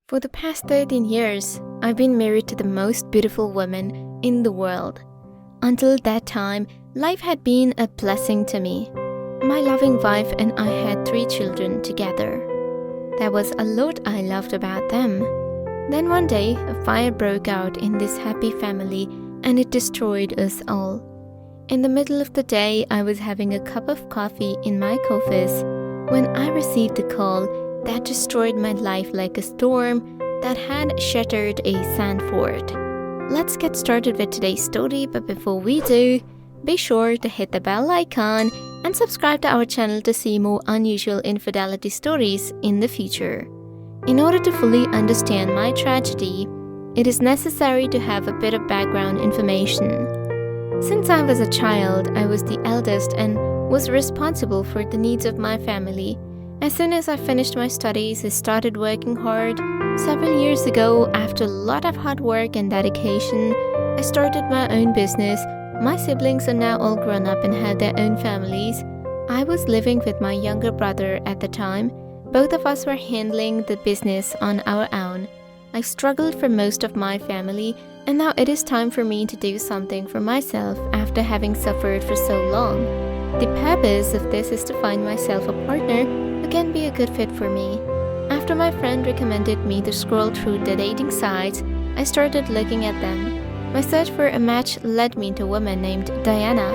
For the past 13 years, I've been married to the most beautiful woman in the world. Until that time, life had been a blessing to me. My loving wife and I had 3 children together. There was a lot I loved about them. Then one day, a fire broke out in this happy family and it destroyed us all. In the middle of the day, I was having a cup of coffee in my office when I received a call that destroyed my life like a storm that had shattered a sand fort. Let's get started with today's story, but before we do, be sure to hit the bell icon and subscribe to our channel to see more unusual infidelity stories in the future. In order to fully understand my tragedy, it is necessary to have a bit of background information. Since I was a child, I was the eldest and was responsible for the needs of my family. As soon as I finished my studies, I started working hard. Several years ago, after a lot of hard work and dedication, I started my own business. My siblings are now all grown up and have their own families. I was living with my younger brother at the time. Both of us were handling the business on our own. I struggled for most of my family, and now it is time for me to do something for myself after having suffered for so long. The purpose of this is to find myself a partner who can be a good fit for me. After my friend recommended me to scroll through the dating sites, I started looking at them. My search for a match led me to a woman named Diana.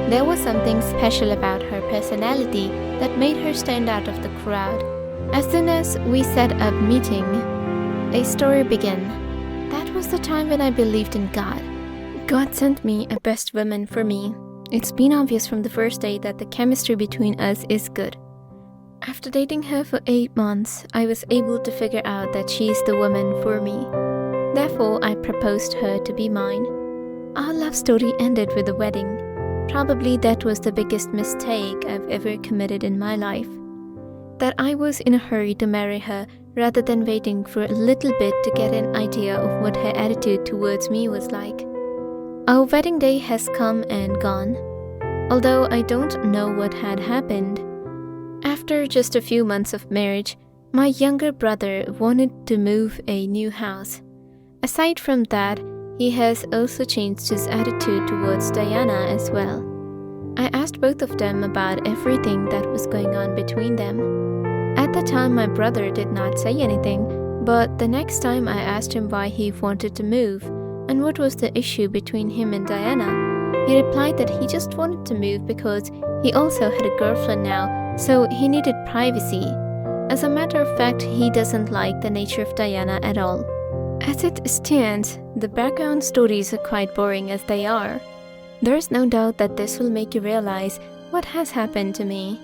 There was something special about her personality that made her stand out of the crowd. As soon as we set up meeting, a story began. That was the time when I believed in God. God sent me a best woman for me. It's been obvious from the first day that the chemistry between us is good. After dating her for 8 months, I was able to figure out that she is the woman for me. Therefore, I proposed her to be mine. Our love story ended with a wedding. Probably that was the biggest mistake I've ever committed in my life. That I was in a hurry to marry her rather than waiting for a little bit to get an idea of what her attitude towards me was like. Our wedding day has come and gone, although I don't know what had happened. After just a few months of marriage, my younger brother wanted to move a new house. Aside from that, he has also changed his attitude towards Diana as well. I asked both of them about everything that was going on between them. At the time, my brother did not say anything, but the next time I asked him why he wanted to move and what was the issue between him and Diana, he replied that he just wanted to move because he also had a girlfriend now, so he needed privacy. As a matter of fact, he doesn't like the nature of Diana at all. As it stands, the background stories are quite boring as they are. There is no doubt that this will make you realize what has happened to me.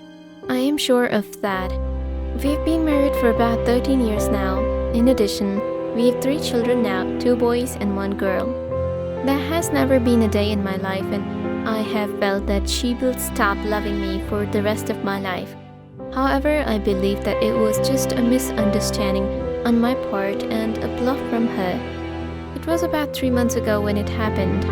I am sure of that. We've been married for about 13 years now. In addition, we have 3 children now, 2 boys and 1 girl. There has never been a day in my life when I have felt that she will stop loving me for the rest of my life. However, I believe that it was just a misunderstanding on my part and a bluff from her. It was about 3 months ago when it happened.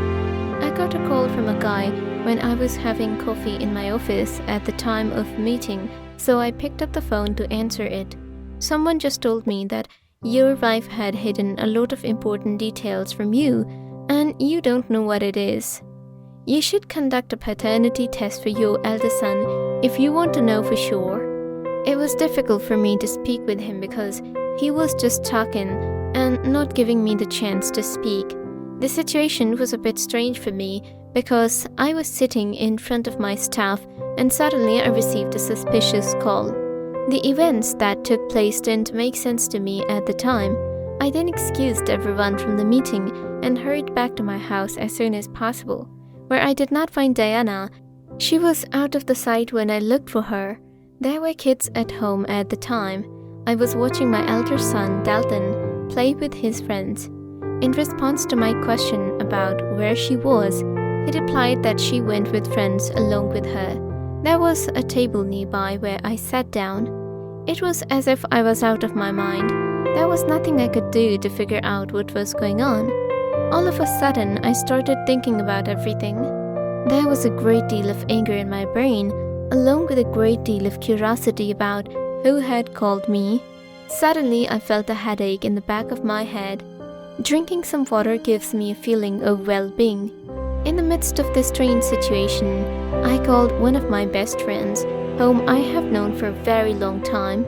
I got a call from a guy when I was having coffee in my office at the time of meeting, so I picked up the phone to answer it. Someone just told me that your wife had hidden a lot of important details from you and you don't know what it is. You should conduct a paternity test for your eldest son if you want to know for sure. It was difficult for me to speak with him because he was just talking and not giving me the chance to speak. The situation was a bit strange for me because I was sitting in front of my staff and suddenly I received a suspicious call. The events that took place didn't make sense to me at the time. I then excused everyone from the meeting and hurried back to my house as soon as possible, where I did not find Diana. She was out of the sight when I looked for her. There were kids at home at the time. I was watching my elder son, Dalton, play with his friends. In response to my question about where she was, he replied that she went with friends along with her. There was a table nearby where I sat down. It was as if I was out of my mind. There was nothing I could do to figure out what was going on. All of a sudden, I started thinking about everything. There was a great deal of anger in my brain, along with a great deal of curiosity about who had called me. Suddenly, I felt a headache in the back of my head. Drinking some water gives me a feeling of well-being. In the midst of this strange situation, I called one of my best friends, whom I have known for a very long time.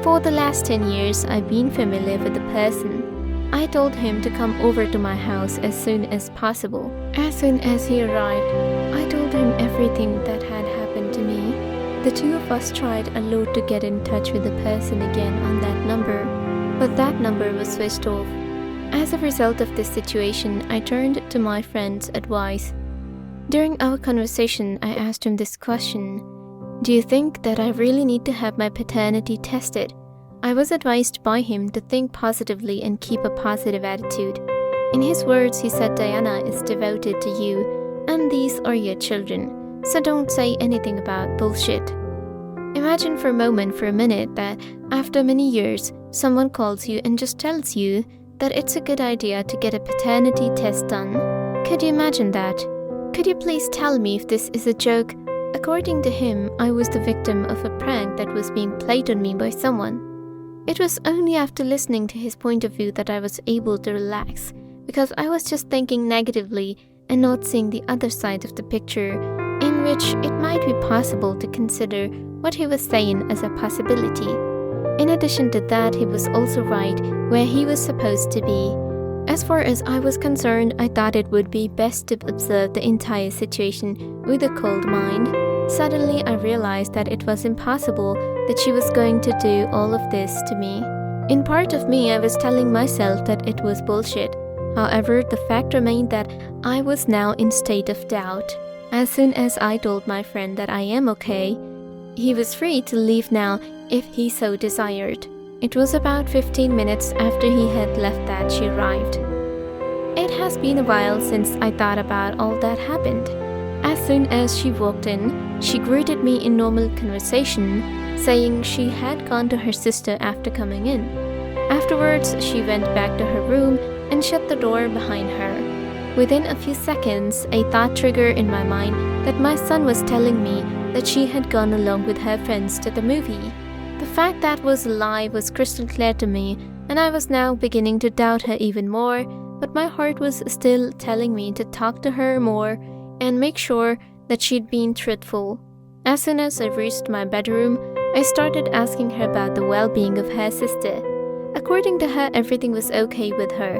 For the last 10 years, I've been familiar with the person. I told him to come over to my house as soon as possible. As soon as he arrived, I told him everything that had happened to me. The two of us tried a lot to get in touch with the person again on that number, but that number was switched off. As a result of this situation, I turned to my friend's advice. During our conversation, I asked him this question: do you think that I really need to have my paternity tested? I was advised by him to think positively and keep a positive attitude. In his words, he said Diana is devoted to you, and these are your children, so don't say anything about bullshit. Imagine for a minute that after many years, someone calls you and just tells you that it's a good idea to get a paternity test done. Could you imagine that? Could you please tell me if this is a joke? According to him, I was the victim of a prank that was being played on me by someone. It was only after listening to his point of view that I was able to relax, because I was just thinking negatively and not seeing the other side of the picture, in which it might be possible to consider what he was saying as a possibility. In addition to that, he was also right where he was supposed to be. As far as I was concerned, I thought it would be best to observe the entire situation with a cold mind. Suddenly, I realized that it was impossible that she was going to do all of this to me. In part of me, I was telling myself that it was bullshit. However, the fact remained that I was now in state of doubt. As soon as I told my friend that I am okay, he was free to leave now if he so desired. It was about 15 minutes after he had left that she arrived. It has been a while since I thought about all that happened. As soon as she walked in, she greeted me in normal conversation, saying she had gone to her sister after coming in. Afterwards, she went back to her room and shut the door behind her. Within a few seconds, a thought triggered in my mind that my son was telling me that she had gone along with her friends to the movie. The fact that was a lie was crystal clear to me, and I was now beginning to doubt her even more, but my heart was still telling me to talk to her more and make sure that she'd been truthful. As soon as I reached my bedroom, I started asking her about the well-being of her sister. According to her, everything was okay with her.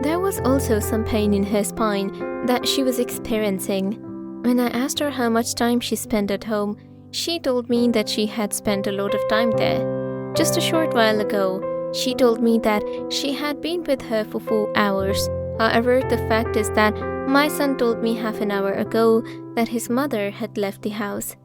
There was also some pain in her spine that she was experiencing. When I asked her how much time she spent at home, she told me that she had spent a lot of time there. Just a short while ago, she told me that she had been with her for 4 hours. However, the fact is that my son told me half an hour ago that his mother had left the house.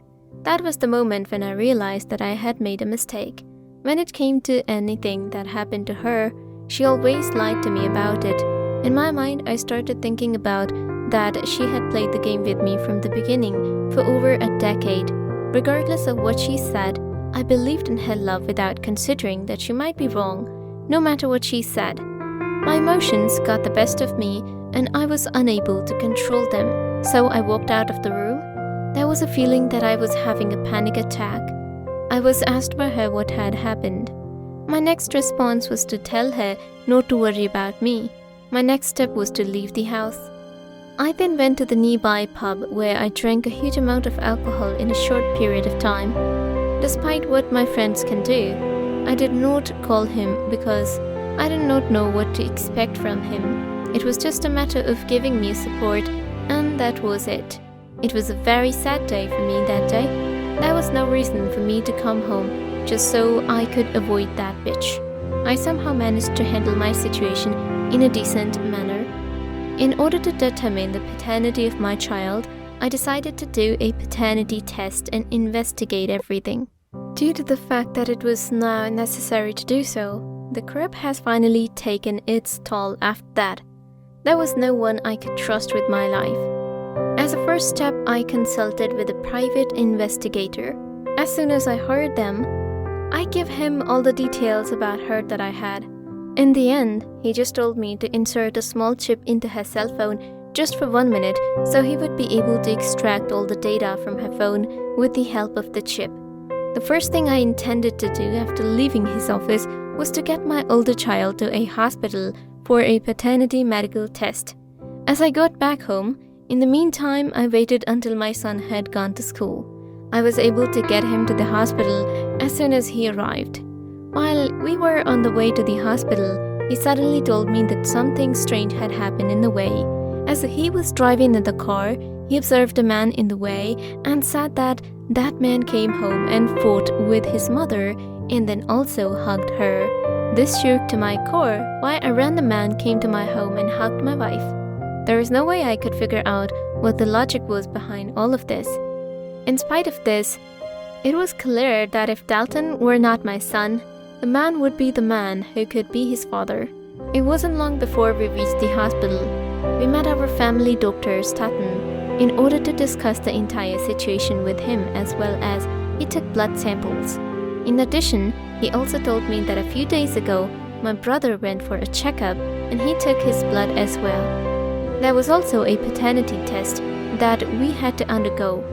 That was the moment when I realized that I had made a mistake. When it came to anything that happened to her, she always lied to me about it. In my mind, I started thinking about that she had played the game with me from the beginning for over a decade. Regardless of what she said, I believed in her love without considering that she might be wrong, no matter what she said. My emotions got the best of me, and I was unable to control them, so I walked out of the room. There was a feeling that I was having a panic attack. I was asked by her what had happened. My next response was to tell her not to worry about me. My next step was to leave the house. I then went to the nearby pub where I drank a huge amount of alcohol in a short period of time. Despite what my friends can do, I did not call him because I did not know what to expect from him. It was just a matter of giving me support, and that was it. It was a very sad day for me that day. There was no reason for me to come home just so I could avoid that bitch. I somehow managed to handle my situation in a decent manner. In order to determine the paternity of my child, I decided to do a paternity test and investigate everything. Due to the fact that it was now necessary to do so, the crib has finally taken its toll after that. There was no one I could trust with my life. As a first step, I consulted with a private investigator. As soon as I heard them, I gave him all the details about her that I had. In the end, he just told me to insert a small chip into her cell phone just for 1 minute so he would be able to extract all the data from her phone with the help of the chip. The first thing I intended to do after leaving his office was to get my older child to a hospital for a paternity medical test. As I got back home, in the meantime, I waited until my son had gone to school. I was able to get him to the hospital as soon as he arrived. While we were on the way to the hospital, he suddenly told me that something strange had happened in the way. As he was driving in the car, he observed a man in the way and said that that man came home and fought with his mother and then also hugged her. This shook to my core why a random man came to my home and hugged my wife. There was no way I could figure out what the logic was behind all of this. In spite of this, it was clear that if Dalton were not my son, the man would be the man who could be his father. It wasn't long before we reached the hospital. We met our family doctor, Staten, in order to discuss the entire situation with him, as well as he took blood samples. In addition, he also told me that a few days ago, my brother went for a checkup and he took his blood as well. There was also a paternity test that we had to undergo.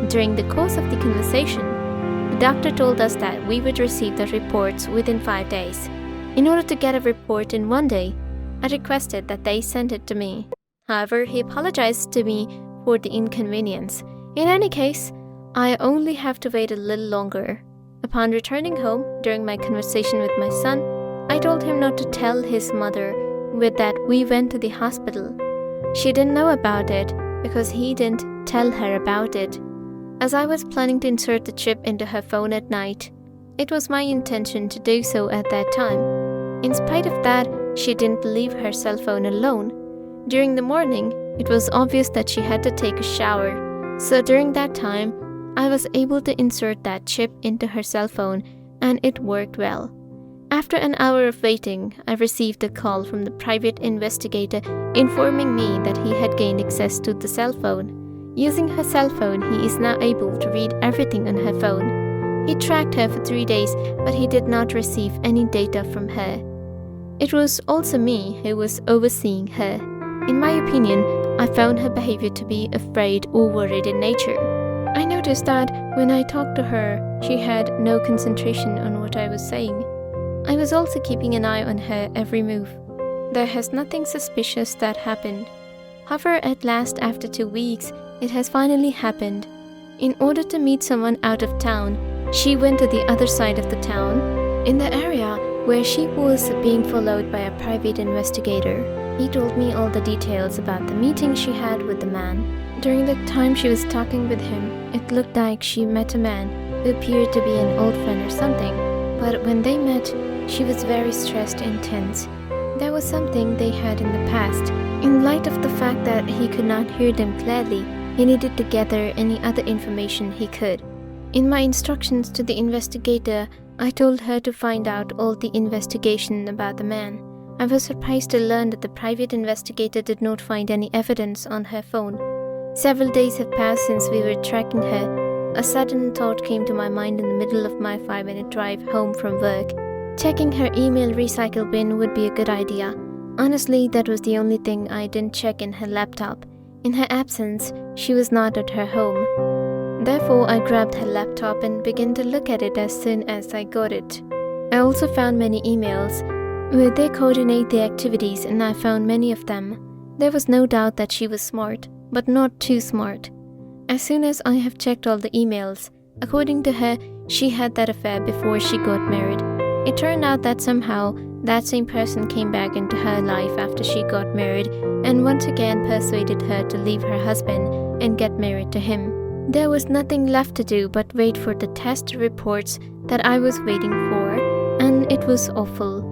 During the course of the conversation, the doctor told us that we would receive the reports within 5 days. In order to get a report in 1 day, I requested that they send it to me. However, he apologized to me for the inconvenience. In any case, I only have to wait a little longer. Upon returning home, during my conversation with my son, I told him not to tell his mother that we went to the hospital. She didn't know about it because he didn't tell her about it. As I was planning to insert the chip into her phone at night, it was my intention to do so at that time. In spite of that, she didn't leave her cell phone alone. During the morning, it was obvious that she had to take a shower, so during that time, I was able to insert that chip into her cell phone and it worked well. After an hour of waiting, I received a call from the private investigator informing me that he had gained access to the cell phone. Using her cell phone, he is now able to read everything on her phone. He tracked her for 3 days, but he did not receive any data from her. It was also me who was overseeing her. In my opinion, I found her behavior to be afraid or worried in nature. I noticed that when I talked to her, she had no concentration on what I was saying. I was also keeping an eye on her every move. There has nothing suspicious that happened. However, at last, after 2 weeks, it has finally happened. In order to meet someone out of town, she went to the other side of the town, in the area where she was being followed by a private investigator. He told me all the details about the meeting she had with the man. During the time she was talking with him, it looked like she met a man who appeared to be an old friend or something. But when they met, she was very stressed and tense. There was something they had in the past. In light of the fact that he could not hear them clearly, he needed to gather any other information he could. In my instructions to the investigator, I told her to find out all the investigation about the man. I was surprised to learn that the private investigator did not find any evidence on her phone. Several days have passed since we were tracking her. A sudden thought came to my mind in the middle of my 5-minute drive home from work. Checking her email recycle bin would be a good idea. Honestly, that was the only thing I didn't check in her laptop. In her absence, she was not at her home. Therefore, I grabbed her laptop and began to look at it as soon as I got it. I also found many emails where they coordinate the activities, and I found many of them. There was no doubt that she was smart, but not too smart. As soon as I have checked all the emails, according to her, she had that affair before she got married. It turned out that somehow that same person came back into her life after she got married and once again persuaded her to leave her husband and get married to him. There was nothing left to do but wait for the test reports that I was waiting for, and it was awful.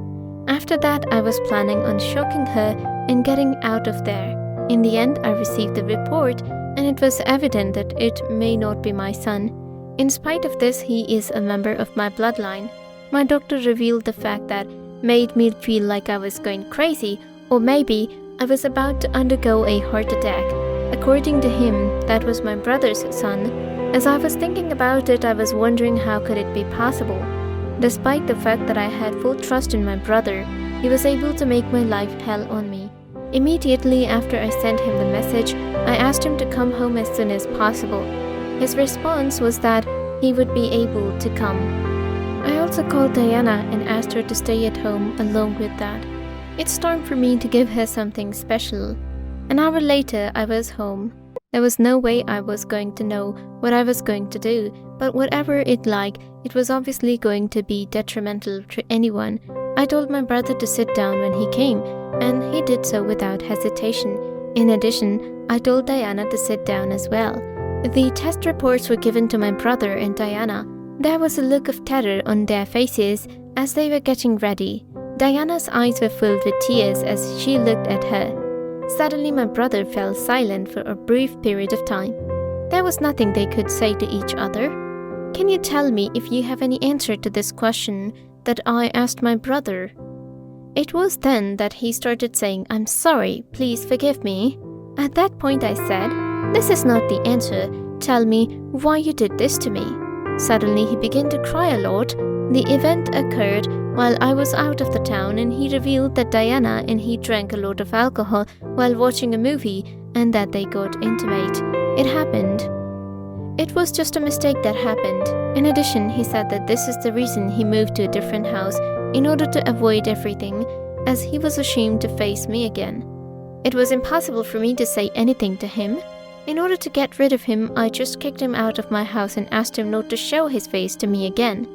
After that, I was planning on shocking her and getting out of there. In the end, I received the report, and it was evident that it may not be my son. In spite of this, he is a member of my bloodline. My doctor revealed the fact that made me feel like I was going crazy, or maybe I was about to undergo a heart attack. According to him, that was my brother's son. As I was thinking about it, I was wondering how could it be possible. Despite the fact that I had full trust in my brother, he was able to make my life hell on me. Immediately after I sent him the message, I asked him to come home as soon as possible. His response was that he would be able to come. I also called Diana and asked her to stay at home along with that. It's time for me to give her something special. An hour later, I was home. There was no way I was going to know what I was going to do, but whatever it was obviously going to be detrimental to anyone. I told my brother to sit down when he came, and he did so without hesitation. In addition, I told Diana to sit down as well. The test reports were given to my brother and Diana. There was a look of terror on their faces as they were getting ready. Diana's eyes were filled with tears as she looked at her. Suddenly, my brother fell silent for a brief period of time. There was nothing they could say to each other. Can you tell me if you have any answer to this question that I asked my brother? It was then that he started saying, "I'm sorry, please forgive me." At that point I said, "This is not the answer. Tell me why you did this to me." Suddenly he began to cry a lot. The event occurred while I was out of the town, and he revealed that Diana and he drank a lot of alcohol while watching a movie and that they got intimate. It happened. It was just a mistake that happened. In addition, he said that this is the reason he moved to a different house in order to avoid everything, as he was ashamed to face me again. It was impossible for me to say anything to him. In order to get rid of him, I just kicked him out of my house and asked him not to show his face to me again.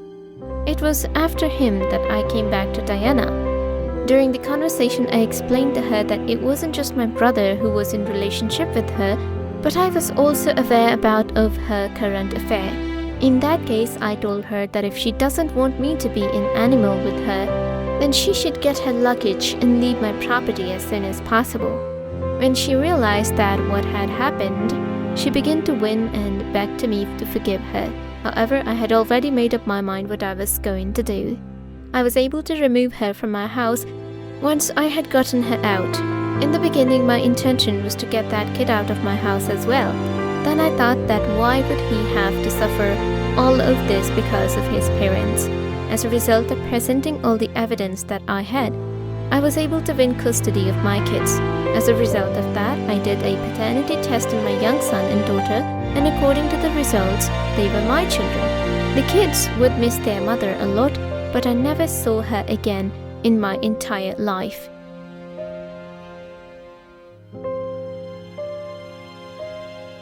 It was after him that I came back to Diana. During the conversation, I explained to her that it wasn't just my brother who was in relationship with her, but I was also aware of her current affair. In that case, I told her that if she doesn't want me to be an animal with her, then she should get her luggage and leave my property as soon as possible. When she realized that what had happened, she began to whine and beg to me to forgive her. However, I had already made up my mind what I was going to do. I was able to remove her from my house once I had gotten her out. In the beginning, my intention was to get that kid out of my house as well. Then I thought that why would he have to suffer all of this because of his parents? As a result of presenting all the evidence that I had, I was able to win custody of my kids. As a result of that, I did a paternity test on my young son and daughter, and according to the results, they were my children. The kids would miss their mother a lot, but I never saw her again in my entire life.